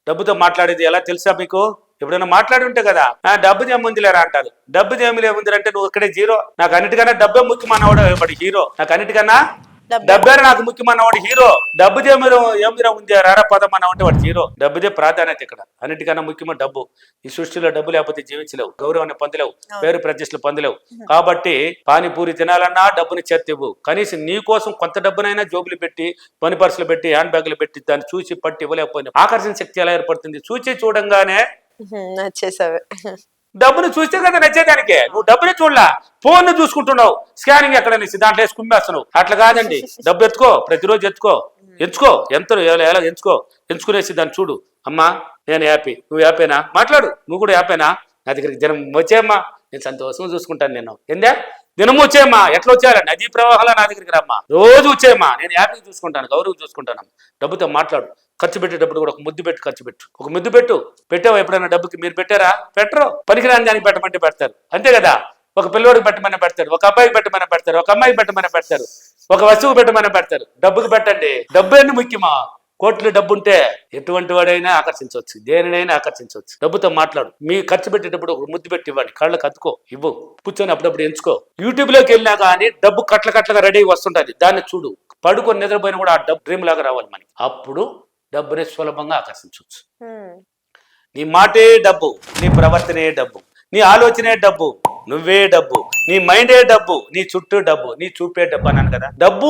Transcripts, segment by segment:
డబ్బుతో మాట్లాడేది ఎలా తెలుసా మీకు? ఎప్పుడైనా మాట్లాడి ఉంటే కదా, డబ్బు ఏముందిలేరా అంటారు. డబ్బు ఏముంది అంటే నువ్వు ఇక్కడే జీరో. నాకు అన్నిటికన్నా డబ్బే ముఖ్యమన్నవాడు వాడు హీరో. నాకు అన్నిటికన్నా డబ్బే నాకు ముఖ్యమన్నవాడు హీరో. డబ్బు ఏమిరా ఉంది రారా పదం అన్న అంటే వాడు హీరో. డబ్బుదే ప్రాధాన్యత ఇక్కడ. అన్నిటికన్నా ముఖ్యమైన డబ్బు. ఈ సృష్టిలో డబ్బు లేకపోతే జీవించలేవు, గౌరవాన్ని పొందలేవు, పేరు ప్రతిష్టలు పొందలేవు. కాబట్టి పానీపూరి తినాలన్నా డబ్బుని చేతివ్వు. కనీసం నీ కోసం కొంత డబ్బునైనా జోబులు పెట్టి, పని పర్సులు పెట్టి, హ్యాండ్ బ్యాగులు పెట్టి దాన్ని చూసి పట్టి ఇవ్వలేకపోయినా ఆకర్షణ శక్తి ఎలా ఏర్పడుతుంది? చూడంగానే నచ్చేసావే. డబ్బును చూస్తే కదా నచ్చేదానికే. నువ్వు డబ్బుని చూడలా, ఫోన్ చూసుకుంటున్నావు. స్కానింగ్ ఎక్కడ దాంట్లో వేసి కుమ్మేస్తున్నావు. అట్లా కాదండి. డబ్బు ఎత్తుకో, ప్రతిరోజు ఎంచుకో ఎంత ఎలా ఎంచుకునేసి దాన్ని చూడు. అమ్మా నేను హ్యాపీ, నువ్వు హ్యాపీనా? మాట్లాడు, నువ్వు కూడా హ్యాపీనా? నా దగ్గరికి జనం వచ్చేయమ్మా, నేను సంతోషంగా చూసుకుంటాను. నేను ఏందే దినము వచ్చేయమ్మా, ఎట్లా వచ్చేయాలి? నదీ ప్రవాహాల నా దగ్గరికి రమ్మా, రోజు వచ్చేయమ్మా, నేను హ్యాపీగా చూసుకుంటాను, గౌరవం చూసుకుంటాను. డబ్బుతో మాట్లాడు. ఖర్చు పెట్టేటప్పుడు కూడా ఒక ముద్దు పెట్టు, ఖర్చు పెట్టు. ఒక ముద్దు పెట్టావా ఎప్పుడైనా? డబ్బుకి మీరు పెట్టారా? పెట్టరు. పనికిరాని దానికి పెట్టమంటే పెడతారు, అంతే కదా. ఒక పిల్లోడికి పెట్టమని పెడతారు, ఒక అబ్బాయికి పెట్టమని పెడతారు, ఒక అమ్మాయికి పెట్టమని పెడతారు, ఒక వస్తువు పెట్టమని పెడతారు. డబ్బుకి పెట్టండి. డబ్బు ఎన్ని ముఖ్యమా? కోట్లు డబ్బు ఉంటే ఎటువంటి వాడైనా ఆకర్షించవచ్చు, దేనినైనా ఆకర్షించవచ్చు. డబ్బుతో మాట్లాడు. మీ ఖర్చు పెట్టేటప్పుడు ఒక ముద్దు పెట్టి ఇవ్వండి, కళ్ళకు అతుకో, ఇవ్వు, కూర్చొని అప్పుడప్పుడు ఎంచుకో. యూట్యూబ్ లోకి వెళ్ళినా కానీ డబ్బు కట్లగా రెడీ వస్తుంటుంది, దాన్ని చూడు. పడుకొని నిద్రపోయినా కూడా ఆ డబ్బు డ్రీమ్ లాగా రావాలి మనకి. అప్పుడు డబ్బుని సులభంగా ఆకర్షించవచ్చు. నీ మాటే డబ్బు, నీ ప్రవర్తనే డబ్బు, నీ ఆలోచనే డబ్బు, నువ్వే డబ్బు, నీ మైండే డబ్బు, నీ చుట్టూ డబ్బు, నీ చూపే డబ్బు అన్నాను కదా. డబ్బు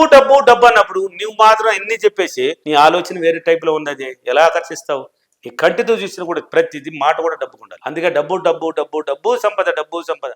అన్నప్పుడు నువ్వు మాత్రం ఎన్ని చెప్పేసి నీ ఆలోచన వేరే టైప్ లో ఉన్నది, ఎలా ఆకర్షిస్తావు? నీ కంటితో చూసిన కూడా ప్రతిదీ మాట కూడా డబ్బుకు ఉండాలి. అందుకే డబ్బు సంపద.